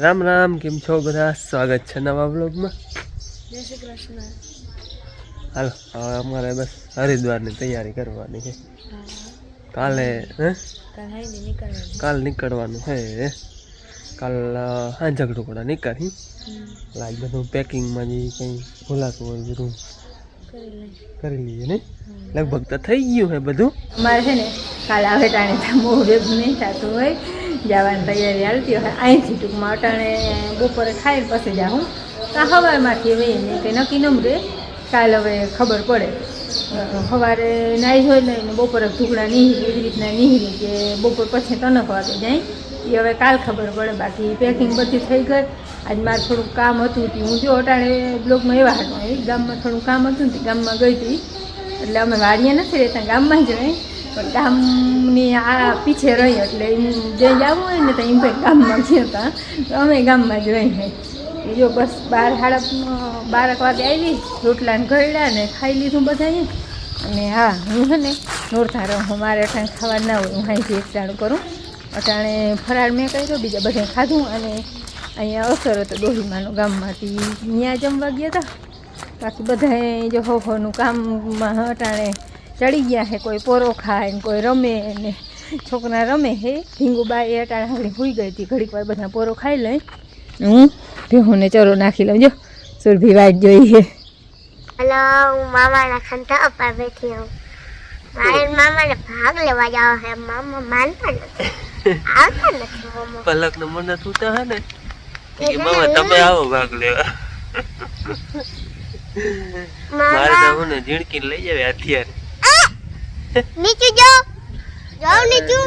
રામ રામ, કેમ છો બધા? સ્વાગત છે નવા બ્લોગમાં. જય શ્રી કૃષ્ણ. હાલો, હવે અમારે બસ હરિદ્વારની તૈયારી કરવાની છે. કાલે કાલ નીકળવાનું છે. કાલ હાંજક ટુકડા નીકળી. લાગ બધું પેકિંગમાં જે કંઈ ભૂલાતું હોય બધું કરી લઈએ ને. લગભગ તો થઈ ગયું છે બધું. અમારે છે ને કાલે આવે ટાણે બહુ ભેગું નહીં થતું હોય, જવાની તૈયારી હાલતી હોય. અહીંથી ટૂંકમાં અટાણે બપોરે ખાઈને પછી જાઉં તો સવારમાંથી હવે એને કંઈ નક્કી ન રહે. કાલ હવે ખબર પડે. સવારે નાહી હોય ને બપોરે ઢુકડા નીકળી એવી રીતના નીકળી કે બપોર પછી તનક વાગે જાય એ હવે કાલ ખબર પડે. બાકી પેકિંગ બધી થઈ ગઈ. આજ મારે થોડુંક કામ હતું તે હું જો અટાણે બ્લોગમાં એવા હતા ગામમાં થોડું કામ હતું ને ગામમાં ગઈ હતી. એટલે અમે વાડીએ નથી રહેતા, ગામમાં જ રહી, પણ ગામની આ પીછે રહી એટલે જે જવું હોય ને તો એમ કંઈ ગામમાં ગયા હતા તો અમે ગામમાં જ રહી. એ જો બસ 12 વાગે આવી, રોટલાને ઘરડા ને ખાઈ લીધું બધાએ. અને હા, હું છે ને નોરતા રહું, મારે અટાણે ખાવા ના હોય, હું અહીંથી એકટાણું કરું. અટાણે ફરાળ મેં કર્યો, બીજા બધાએ ખાધું. અને અહીંયા અસર હતો ડોહીમાનો ગામમાંથી, ત્યાં જમવા ગયા હતા. બાકી બધાએ જો હોનું કામમાં અટાણે ચડી ગયા છે. કોઈ પોરો ખાય ને કોઈ રમે ને છોકરા રમે છે. ઢીંગુબાઈ અટાણે હાલી ભૂઈ ગઈ હતી, ઘડીક વાર બધા પોરો ખાઈ લઈ. હું ભેહોને ચરો નાખી લઉં. જો સુરભી વાઈટ જોઈ છે. હેલો, હું મામાના ખંતા ઉપર બેઠી હું. મારે મામાને ભાગ લેવા જાવ છે. મામા માનતા નથી, આવતા નથી. મામા પલક નો મને તું તો હે ને કે મામા તમે આવો ભાગ લેવા. મારે તો હું ને ઝીણકી લઈ જાવે અત્યારે. નીચે જાઓ, જાઓ નીચે.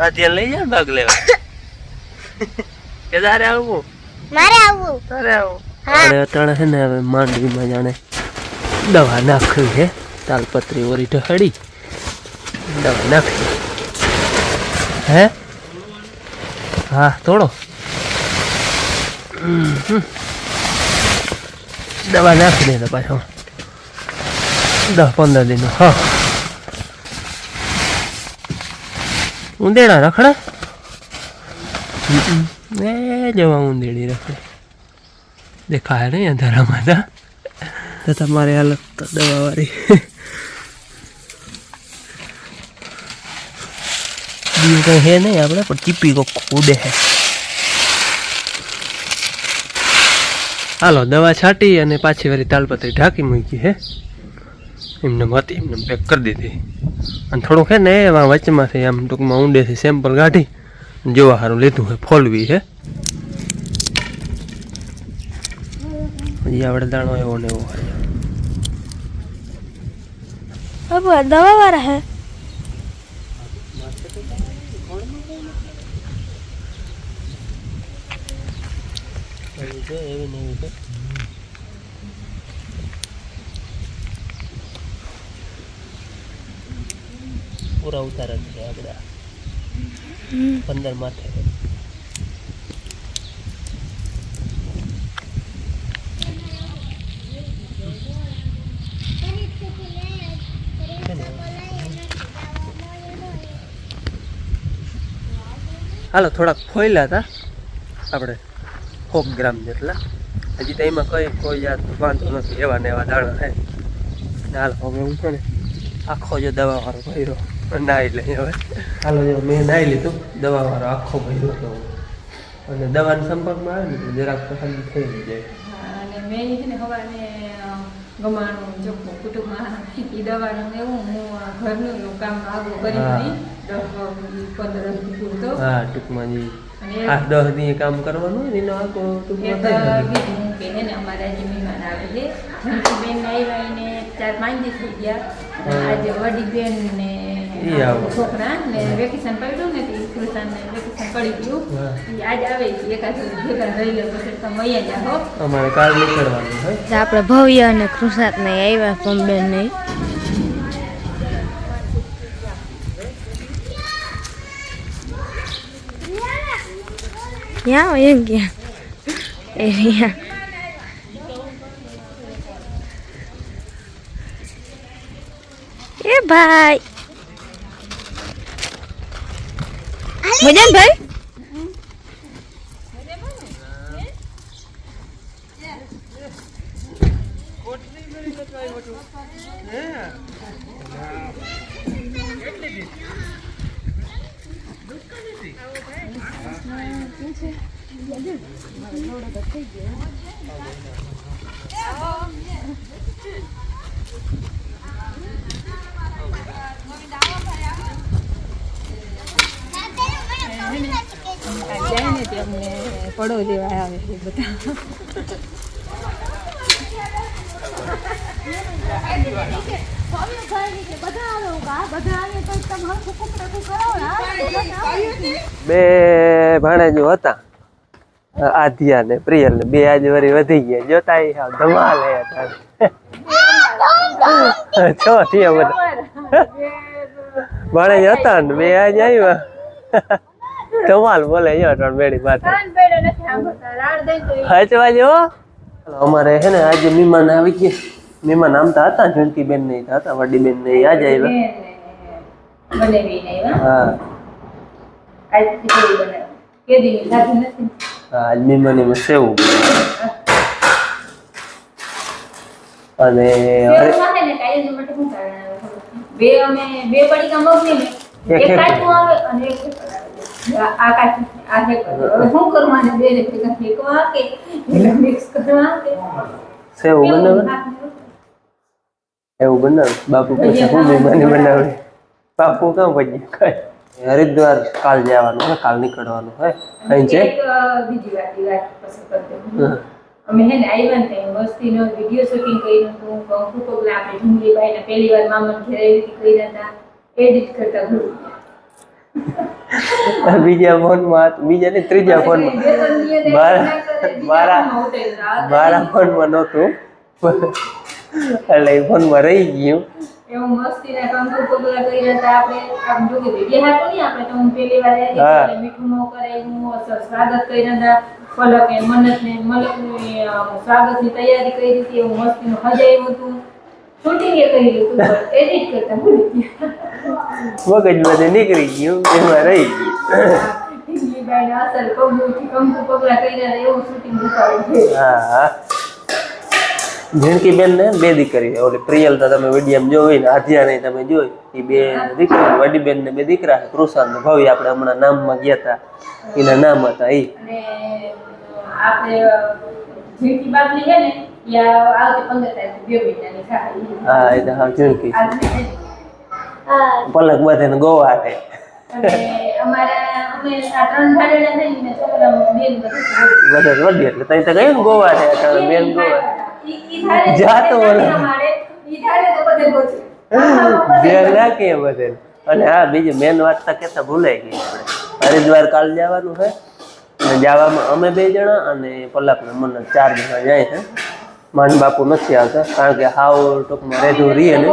અત્યારે લઈ જાય ભાગ લેવા કે તારે આવવું? મારે આવવું. તારે આવું. આપણે અટાણે છે ને હવે માંડવીમાં જાણે દવા નાખવી છે. તાલપત્રી ઓરી ઢળી દવા નાખી. હે હા, થોડો દવા નાખી દે તો પાછો 10-15 દિન. હા, ઊંદેડા રખડે એ જવા ઊંદેડી રખડે દેખાય નહીં અંધારામાં. તો તમારે હાલત તો દવાવાળી બીજું કંઈ હે નહીં આપણે, પણ ચીપી કોક ઉડે છે. હાલો, દવા છાંટી અને પાછી વારી તાલપત્રી ઢાંકી મૂકી છે. એમને હતી એમને પેક કરી દીધી. અને થોડુંક છે ને એવા વચમાંથી આમ ટૂંકમાં ઊંડેથી સેમ્પલ કાઢી જોવા સારું લીધું છે. ફોલવી છે હજી આપણે દાણો એવો ને એવો હોય. બાબુ આ દવા વાળા હે. પૂરા ઉતાર જ છે આપણા 15 માથે. હાલો, થોડાક ફોયલા હતા આપણે 100 ગ્રામ જેટલા. હજી તો એમાં કોઈ જાત વાંધો નથી, એવા ને એવા દાણા થાય. હાલો, હવે હું છે ને આખો જો દવા વાળો ભર્યો નાહી લઈ. હવે હાલો, મેં નાહી લીધું, દવા વાળો આખો ભર્યો હતો. અને દવાના સંપર્કમાં આવે ને તો જરાક પસંદ થઈ જાય. અને મેં છે ને સવારે ગમાણું ચોખ્ખું કુટુંબમાં એ દવાનું એવું હું ઘરનું એવું કામ આગળ કરી નહીં 10-15 પૂરતો. હા, ટૂંકમાં જે 8-10 દી કામ કરવાનું હોય ને એનો આખો ટૂંકમાં થાય. કીધું કે હે ને અમારા જે મહેમાન આવે છે બેન આવ્યા એને 4-5 દિવસ થઈ ગયા. આજે વડી બેન ને છોકરા ને વેકેશન પડ્યું ને કૃષ્ણને વેકેશન પડી ગયું. આજ આવે છે, એકાદ ભેગા રહી લે પછી તમે અહીંયા જાઓ. અમારે કાલ નીકળવાનું હોય. આપણે ભવ્ય અને કૃષ્ણાત ને આવ્યા પંબેન નહીં. यहाँ एम क्या एरिया ए भाई મજા ને ભાઈ અમને પડો જેવા આવે છે બધા બે ભાણેજો હતા આધ્યા ને પ્રિયલ ને બે આજે વરી વધી ગયા જોતા ધમાલ હે છો થયા બધા ભાણેજ હતા ને બે આજે આવ્યા ધમાલ બોલે ત્રણ બેડી માથે હચવા જો અમારે હે ને આજે મહેમાન આવી ગયા મહેમાન આમતા હતા જયંતિ બેન ને હતા વડી બેન ને આજે આવ્યા હા આજ મહેમાન એમાં સેવું અને બે પડી કામ એક કાટું આવે અને આ કાટું આ હે હું કરવાને બે ને ફેકવા કે મિક્સ કરવા કે સેવું બનાવે એવું બનાવે બાપુ પછી હું મહેમાની બનાવે બાપુ કામ પછી હરિદ્વાર કાલ જવાનું હે કાલ નીકળવાનું હે અહીં છે બીજી વાત પસંદ કરते અમે હે ને આવ્યા ને મસ્તીનો વિડિયો શૂટિંગ કર્યું હતું કંકુ પગલા આપણે ઢુંગળીબાઈ ને પહેલી વાર મામા ઘરે કર્યા હતા એડિટ કરતા ઘણું બીજા ફોનમાં બીજા ને ત્રીજા ફોનમાં મારા ફોનમાં નહોતું એટલે એ ફોનમાં રહી ગયું એવું મસ્તીના કંકુ પગલા કર્યા હતા આપણે આમ જો કે વિડિયો હતો ને આપણે તો હું પહેલી વાર આવી મીઠું નો કરે હું સ્વાગત કર્યા હતા પલક ને મન્નત ને મલક ની સ્વાગતની તૈયારી કરી હતી એવું મસ્તીનું સજાયું હતું શૂટિંગ એ કરી લીધું એડિટ કરતા ભૂલી ગયા મગજ બધે નીકળી ગયું એમાં રહી ગયું અસલ કંકુ પગલા કર્યા એવું શૂટિંગ ઉતાર્યું હા ઝીણકી બેન ને બે દીકરી ઓલી પ્રિયલ તો તમે વિડીયો જોઈ ને આધ્યા ને તમે જોઈ એ બે દીકરી વડી બેન ને બે દીકરા છે કૃષાન ને ભવી આપણે હમણાં નામમાં ગયા હતા એના નામ હતા એ આપણે ઝીણકી બાબલી છે ને યા આવતી 15 તારીખે 2 મહિનાની થાય હા એ તો હા ઝીણકી પલક બધે ને ગોવા છે અને અમારા અમે આ ત્રણ ભાડેડા થઈને છોકરા બેન બધે વડી એટલે તઈ તો ગયું ને ગોવા છે ત્રણ બેન ગોવા જાતો અમારે ઈ ધારે તો બધે ગોચે ધ્યાન રાખીએ બધે અને હા બીજી મેન વાત તો કેતા ભૂલાઈ ગઈ આપણે હરિદ્વાર કાલ જવાનું છે અને જવામાં અમે 2 જણા અને પલક ને મને 4 જણા જાય છે માન બાપુ નથી આવતા કારણ કે હાવ ટૂંકમાં રેધું રીએ ને હા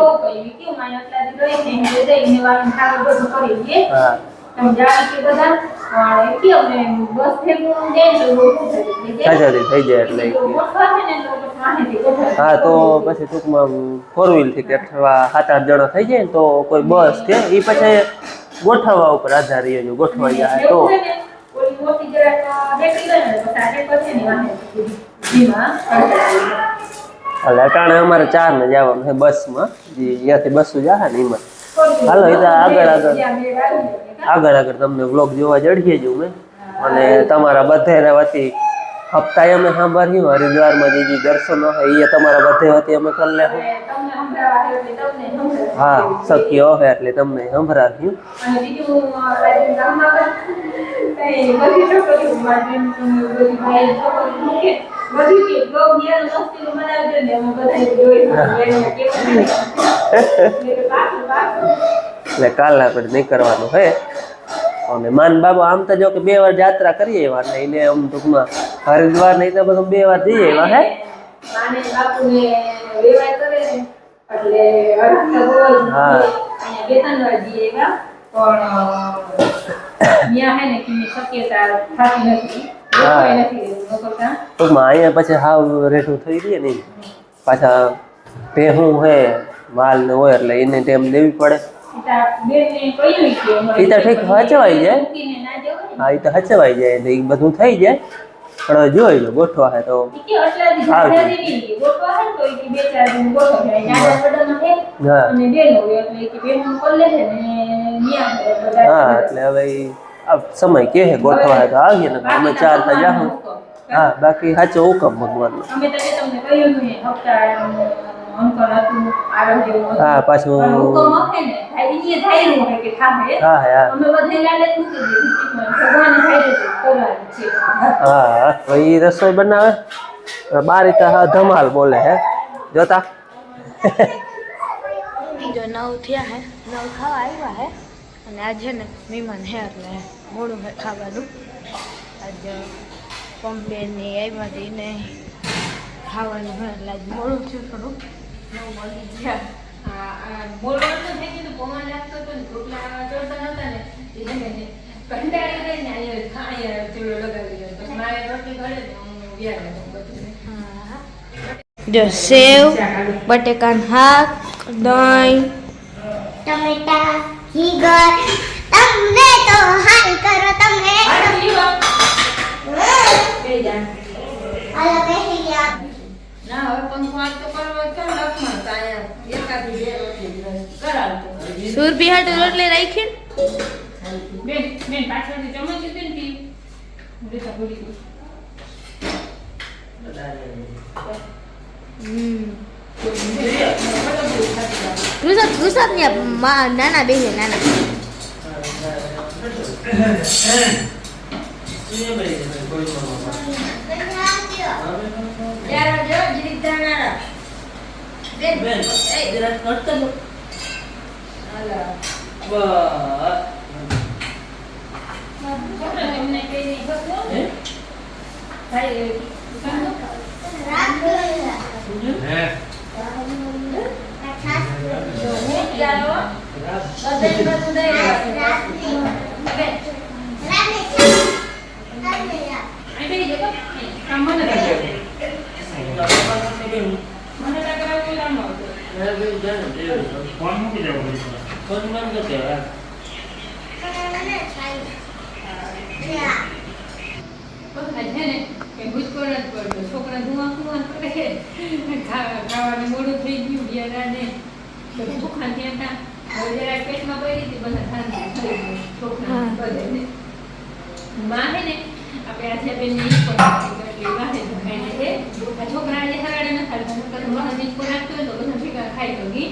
થઈ જાય એટલે હા તો પછી ટૂંકમાં 4 વ્હીલ થી કે અથવા 7-8 જણા થઈ જાય ને તો કોઈ બસ કે એ પછી ગોઠવવા ઉપર આધાર રહે જો ગોઠવાઈ જાય તો અટાણે અમારે 4 ને જવાનું છે બસમાં જે અહીંયાથી બસો જાય ને એમાં હાલો એ તો આગળ તમને વ્લોગ જોવા જડીએ જ મેં અને તમારા બધાના વતી હપ્તા અમે સાંભળ્યું હરિદ્વારમાં જે દર્શનો હોય એ તમારા બધે વતી અમે કરી લેવું હા શક્ય હોય એટલે તમને સંભળાવ્યું એટલે કાલ આપણે નહીં કરવાનું હે અને માન બાબા આમ તો જો કે 2 વાર યાત્રા કરીએ એવા ને એને આમ ટૂંકમાં હરિદ્વાર નહીં તો બધું 2 વાર જઈએ એવા હે હા ટૂંકમાં અહીંયા પછી હાવ રેઠું થઈ રહીએ ને પાછા ભેહું હે માલ ને હોય એટલે એને ટાઈમ દેવી પડે ઈ તો ઠીક હચવાઈ જાય. હા એ તો હચવાઈ જાય એટલે એ બધું થઈ જાય પણ હવે જોઈ લો ગોઠવા હે તો હા એટલે હવે આ સમય કે હે ગોઠવા હે તો આવીએ ને અમે 4 તા જાહું. હા બાકી સાચો હુકમ ભગવાનનો. હા પાછું હા હા એ રસોઈ બનાવે બાર રીતે હા ધમાલ બોલે હે જોતા. જો 9 થયા હે 9 ખાવા આવ્યા હે અને આજે ને મહેમાન હે એટલે મોડું હે ખાવાનું. આજે પંપેની આવ્યા હતી ને ખાવાનું હે એટલે આજે મોડું થયું થોડું. 9 વાગી ગયા. બોલવાનું થઈ ગયું પવન લાગતો હતો ને રોટલા ચોરતા નતા ને એટલે કંટાળી ગઈ ને અહીંયા ખાયા ચૂલો લગાવી દીધો પછી મારે રોટલી ઘરે ને હું વ્યાર બધું. જો સેવ બટેકાનું શાક દહીં ટમેટા ઘીગર તમને તો હાલ કરો તમે હાલો બેસી ગયા. ના હવે પંખો આજ તો કરવો તો લખમાં તાયા એકાદી બે રોટલી કરાવતો સુરભી હાટે રોટલી રાખી બેન બેન પાછળથી ચમચ હતી ને તી ઉડેતા ભૂલી ગઈ. ગુજરાત ની નાના બેહે નાના છોકરા ખાવાનું મોડું થઈ ગયું બિયારાને ભૂખા ત્યાં હતા પેટમાં પડી હતી બધા છોકરા માં હે ને આપણે આજે બેન છોકરા આજે હગાડે ન ખાય તો બધા ભેગા ખાઈ તો ઘી